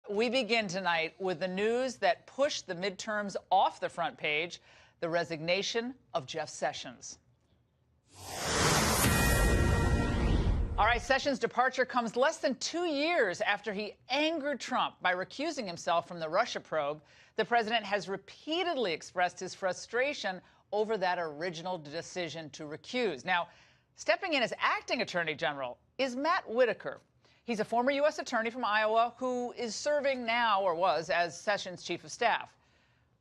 We begin tonight with the news that pushed the midterms off the front page, the resignation of Jeff Sessions. All right, Sessions' departure comes less than 2 years after he angered Trump by recusing himself from the Russia probe. The president has repeatedly expressed his frustration over that original decision to recuse. Now, stepping in as acting attorney general is Matt Whitaker. He's a former U.S. attorney from Iowa who is serving now, or was, as Sessions' chief of staff.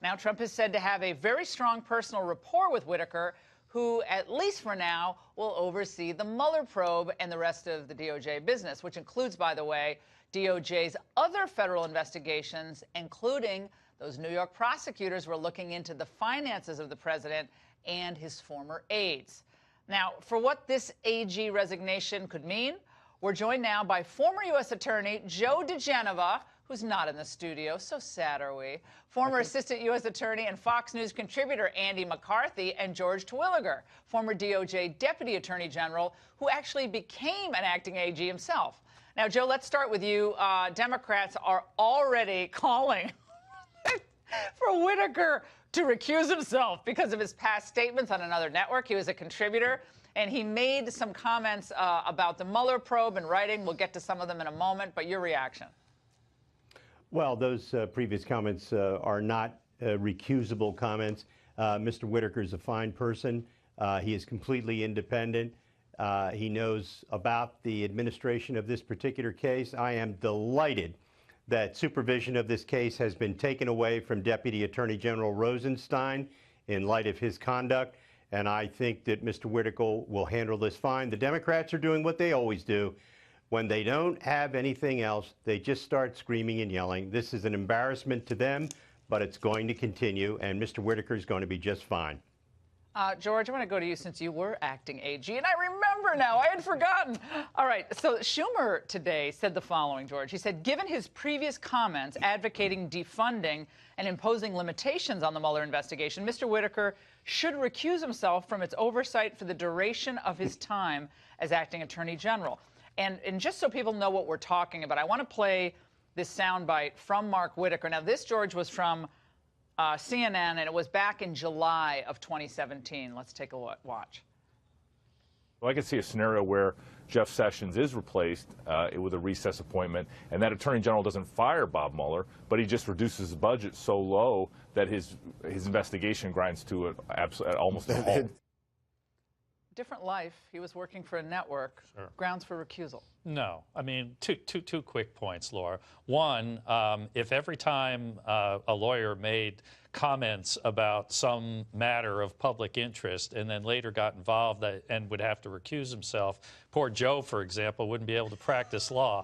Now, Trump is said to have a very strong personal rapport with Whitaker, who, at least for now, will oversee the Mueller probe and the rest of the DOJ business, which includes, by the way, DOJ's other federal investigations, including those New York prosecutors were looking into the finances of the president and his former aides. Now, for what this AG resignation could mean, we're joined now by former U.S. Attorney Joe diGenova, who's not in the studio. So sad are we. Former Assistant U.S. Attorney and Fox News contributor Andy McCarthy, and George Terwilliger, former DOJ Deputy Attorney General, who actually became an acting AG himself. Now, Joe, let's start with you. Democrats are already calling for Whitaker to recuse himself because of his past statements on another network. He was a contributor, and he made some comments about the Mueller probe in writing. We'll get to some of them in a moment, but your reaction. Well, those previous comments are not recusable comments. Mr. Whitaker is a fine person. He is completely independent. He knows about the administration of this particular case. I am delighted that supervision of this case has been taken away from Deputy Attorney General Rosenstein in light of his conduct. And I think that Mr. Whitaker will handle this fine. The Democrats are doing what they always do. When they don't have anything else, they just start screaming and yelling. This is an embarrassment to them, but it's going to continue, and Mr. Whitaker is going to be just fine. George, I want to go to you since you were acting AG, and I remember now. I had forgotten. All right, so Schumer today said the following, George. He said, given his previous comments advocating defunding and imposing limitations on the Mueller investigation, Mr. Whitaker should recuse himself from its oversight for the duration of his time as acting attorney general. And just so people know what we're talking about, I want to play this soundbite from Mark Whitaker. Now, this, George, was from CNN, and it was back in July of 2017. Let's take a watch. Well, I can see a scenario where Jeff Sessions is replaced with a recess appointment, and that Attorney General doesn't fire Bob Mueller, but he just reduces the budget so low that his investigation grinds to almost a halt. Different life. He was working for a network. Sure. Grounds for recusal. No. I mean, two quick points, Laura. One, if every time a lawyer made comments about some matter of public interest and then later got involved and would have to recuse himself, poor Joe, for example, wouldn't be able to practice law.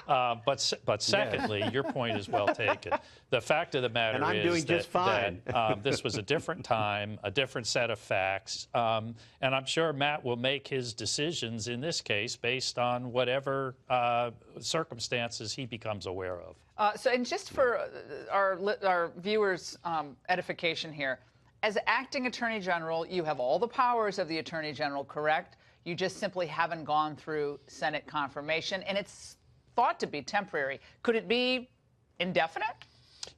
But secondly, your point is well taken. The fact of the matter is that this was a different time, a different set of facts, and I'm sure Matt will make his decisions in this case based on whatever circumstances he becomes aware of. And just for our viewers' edification here, as acting attorney general, you have all the powers of the attorney general, correct? You just simply haven't gone through Senate confirmation, and it's thought to be temporary. Could it be indefinite?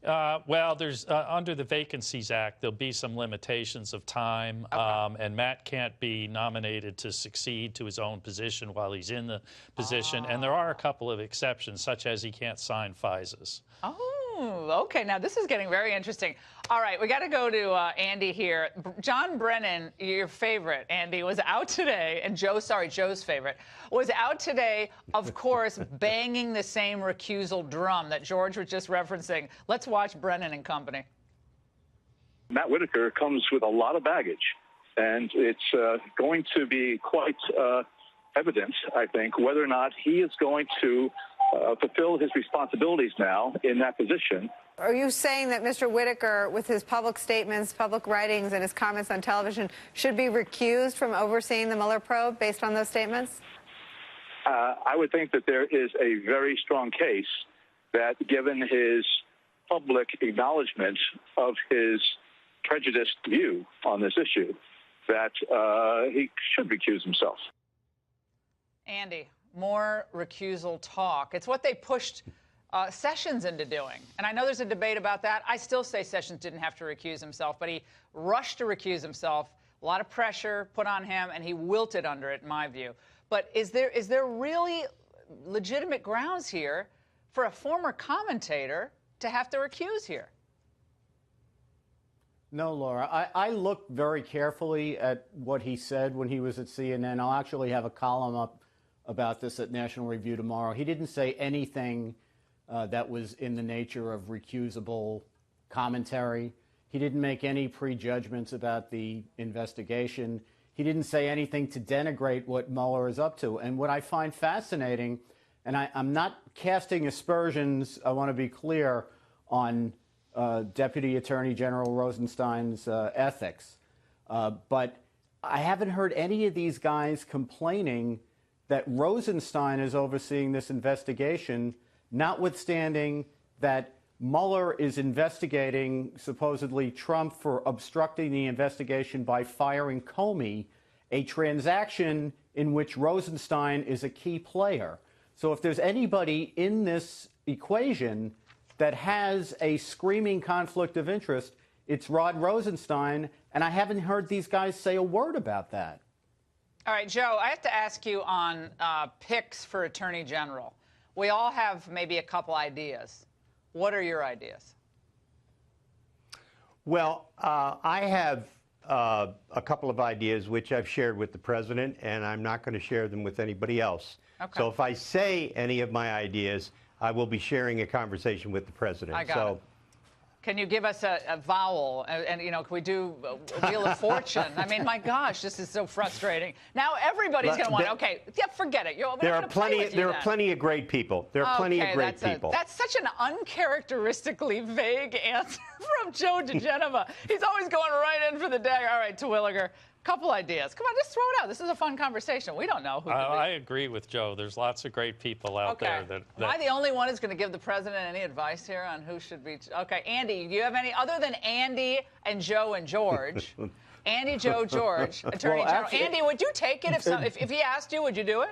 Well, there's under the Vacancies Act, there'll be some limitations of time, and Matt can't be nominated to succeed to his own position while he's in the position. And there are a couple of exceptions, such as he can't sign FISAs. Oh, okay. Now, this is getting very interesting. All right, we got to go to Andy here. John Brennan, your favorite, Andy, was out today, and Joe's favorite, was out today, of course, banging the same recusal drum that George was just referencing. Let's watch Brennan and company. Matt Whitaker comes with a lot of baggage, and it's going to be quite evident, I think, whether or not he is going to fulfill his responsibilities now in that position. Are you saying that Mr. Whitaker, with his public statements, public writings, and his comments on television, should be recused from overseeing the Mueller probe based on those statements? I would think that there is a very strong case that, given his public acknowledgement of his prejudiced view on this issue, that he should recuse himself. Andy, more recusal talk. It's what they pushed Sessions into doing. And I know there's a debate about that. I still say Sessions didn't have to recuse himself, but he rushed to recuse himself. A lot of pressure put on him, and he wilted under it, in my view. But is there really legitimate grounds here for a former commentator to have to recuse here? No, Laura. I looked very carefully at what he said when he was at CNN. I'll actually have a column up about this at National Review tomorrow. He didn't say anything that was in the nature of recusable commentary. He didn't make any prejudgments about the investigation. He didn't say anything to denigrate what Mueller is up to. And what I find fascinating, and I'm not casting aspersions, I want to be clear, on Deputy Attorney General Rosenstein's ethics. But I haven't heard any of these guys complaining that Rosenstein is overseeing this investigation, notwithstanding that Mueller is investigating supposedly Trump for obstructing the investigation by firing Comey, a transaction in which Rosenstein is a key player. So if there's anybody in this equation that has a screaming conflict of interest, it's Rod Rosenstein, and I haven't heard these guys say a word about that. All right, Joe, I have to ask you on picks for Attorney General. We all have maybe a couple ideas. What are your ideas? Well, I have a couple of ideas which I've shared with the president, and I'm not going to share them with anybody else. Okay. So if I say any of my ideas, I will be sharing a conversation with the president. I got it. Can you give us a vowel? And, you know, can we do a Wheel of Fortune? I mean, my gosh, this is so frustrating. Now everybody's going to want, okay, yeah, forget it. There are plenty of great people. There are plenty of great people. That's such an uncharacteristically vague answer from Joe diGenova. He's always going right in for the day. All right, Terwilliger. Couple ideas. Come on, just throw it out. This is a fun conversation. We don't know who. I agree with Joe. There's lots of great people out there. Am I the only one who's going to give the president any advice here on who should be? Okay, Andy, do you have any other than Andy and Joe and George? Andy, Joe, George, Attorney General. Actually, Andy, would you take it if he asked you? Would you do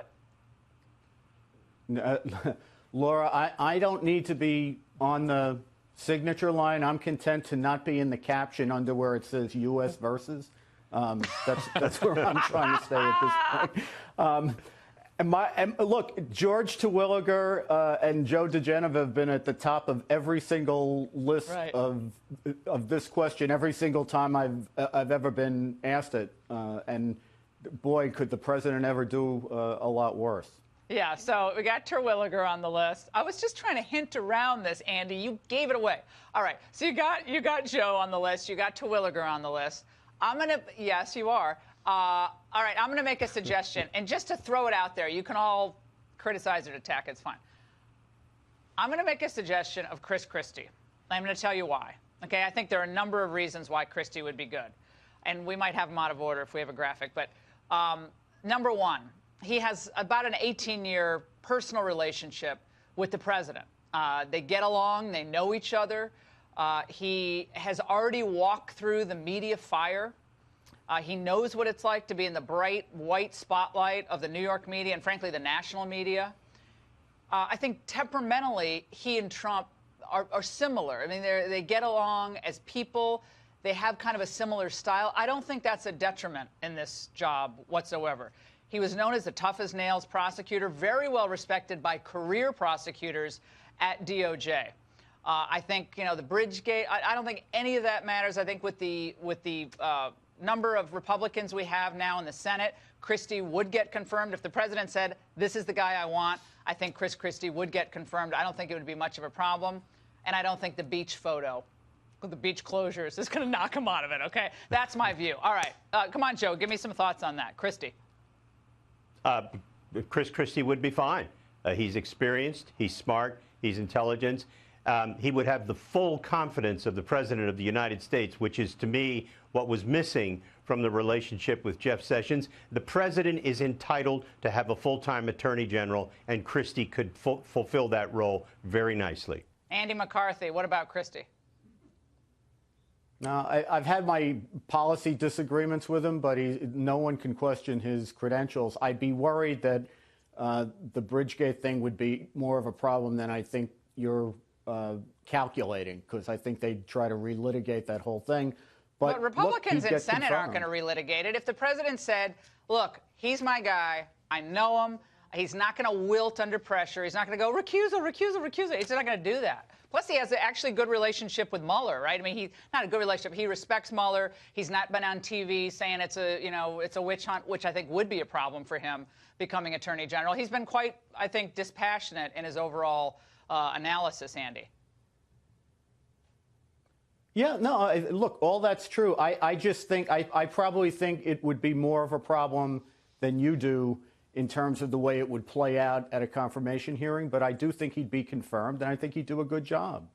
it? Laura, I don't need to be on the signature line. I'm content to not be in the caption under where it says U.S. versus. That's where I'm trying to stay at this point. And look, George Terwilliger and Joe diGenova have been at the top of every single list of this question every single time I've ever been asked it. And boy, could the president ever do a lot worse. Yeah, so we got Terwilliger on the list. I was just trying to hint around this, Andy. You gave it away. All right, so you got Joe on the list. You got Terwilliger on the list. Yes, you are. All right, I'm going to make a suggestion. And just to throw it out there, you can all criticize or attack. It's fine. I'm going to make a suggestion of Chris Christie. I'm going to tell you why. Okay, I think there are a number of reasons why Christie would be good. And we might have them out of order if we have a graphic. But number one, he has about an 18-year personal relationship with the president. They get along. They know each other. He has already walked through the media fire. He knows what it's like to be in the bright white spotlight of the New York media and, frankly, the national media. I think temperamentally, he and Trump are similar. I mean, they get along as people. They have kind of a similar style. I don't think that's a detriment in this job whatsoever. He was known as the tough-as-nails prosecutor, very well respected by career prosecutors at DOJ. I think, you know, the Bridgegate, I don't think any of that matters. I think with the number of Republicans we have now in the Senate, Christie would get confirmed. If the president said, this is the guy I want, I think Chris Christie would get confirmed. I don't think it would be much of a problem. And I don't think the beach photo, the beach closures, is going to knock him out of it, okay? That's my view. All right. Come on, Joe. Give me some thoughts on that. Christie. Chris Christie would be fine. He's experienced. He's smart. He's intelligent. He would have the full confidence of the President of the United States, which is, to me, what was missing from the relationship with Jeff Sessions. The President is entitled to have a full-time Attorney General, and Christie could fulfill that role very nicely. Andy McCarthy, what about Christie? Now, I've had my policy disagreements with him, but no one can question his credentials. I'd be worried that the Bridgegate thing would be more of a problem than I think you're calculating, because I think they'd try to relitigate that whole thing. But Republicans in Senate aren't going to relitigate it. If the president said, look, he's my guy, I know him, he's not going to wilt under pressure, he's not going to go recusal, recusal, recusal, he's not going to do that. Plus, he has an actually good relationship with Mueller, right? I mean, he's not a good relationship. He respects Mueller. He's not been on TV saying it's a, it's a witch hunt, which I think would be a problem for him becoming Attorney General. He's been quite, I think, dispassionate in his overall analysis, Andy. Yeah, no, look, all that's true. I just think, I probably think it would be more of a problem than you do in terms of the way it would play out at a confirmation hearing, but I do think he'd be confirmed, and I think he'd do a good job.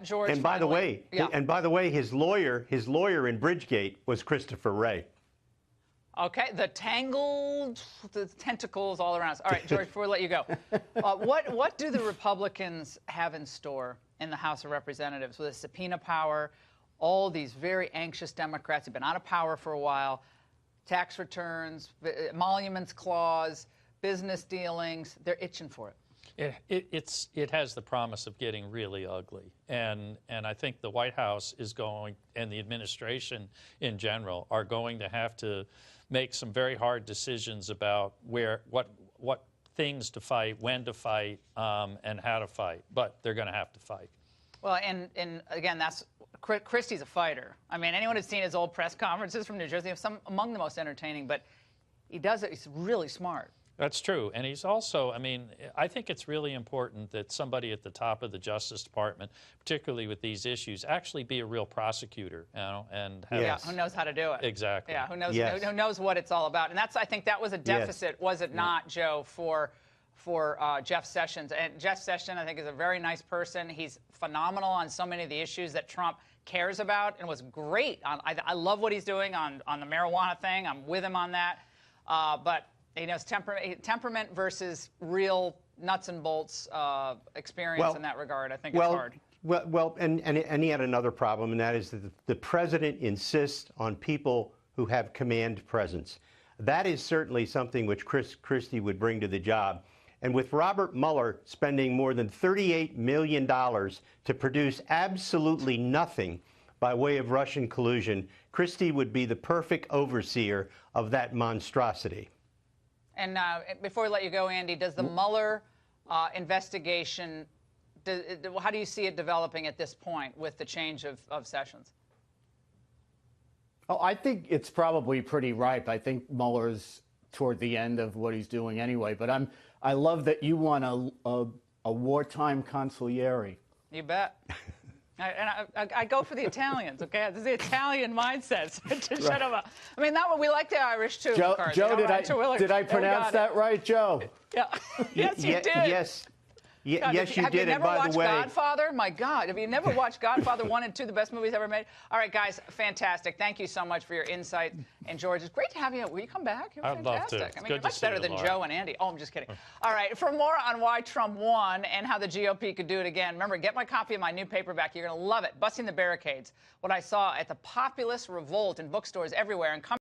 George, and by the way, his lawyer in Bridgegate was Christopher Wray. Okay, the tentacles all around us. All right, George, before we let you go, what do the Republicans have in store in the House of Representatives with a subpoena power? All these very anxious Democrats have been out of power for a while. Tax returns, emoluments clause, business dealings, they're itching for it. It has the promise of getting really ugly, and I think the White House is going, and the administration in general, are going to have to make some very hard decisions about what things to fight, when to fight, and how to fight. But they're going to have to fight. Well, and again, Christie's a fighter. I mean, anyone who's seen his old press conferences from New Jersey, some among the most entertaining, but he does it. He's really smart. That's true. And he's also, I mean, I think it's really important that somebody at the top of the Justice Department, particularly with these issues, actually be a real prosecutor, and have who knows how to do it. Exactly. Yeah, who knows what it's all about. And I think that was a deficit, was it not, Joe, for Jeff Sessions. And Jeff Sessions, I think, is a very nice person. He's phenomenal on so many of the issues that Trump cares about, and was great. I love what he's doing on the marijuana thing. I'm with him on that. But temperament versus real nuts and bolts experience in that regard, I think it's hard. And he had another problem, and that is that the president insists on people who have command presence. That is certainly something which Christie would bring to the job. And with Robert Mueller spending more than $38 million to produce absolutely nothing by way of Russian collusion, Christie would be the perfect overseer of that monstrosity. And before we let you go, Andy, does the Mueller investigation, how do you see it developing at this point with the change of Sessions? Oh, I think it's probably pretty ripe. I think Mueller's toward the end of what he's doing anyway. But I love that you want a wartime consigliere. You bet. I go for the Italians, okay? This is the Italian mindset. Shut up. I mean, we like the Irish too. Joe, did I pronounce that right, Joe? Yeah. Yes, you did. Yes. Yes, you did. Have you never watched the way, Godfather? My God, have you never watched Godfather 1 and 2, the best movies ever made? All right, guys, fantastic. Thank you so much for your insight. And George, it's great to have you. Will you come back? You're I'd fantastic. love to. I mean, you're much better than Joe and Andy. Oh, I'm just kidding. All right, for more on why Trump won and how the GOP could do it again, remember, get my copy of my new paperback. You're going to love it. Busting the Barricades. What I saw at the populist revolt in bookstores everywhere. And come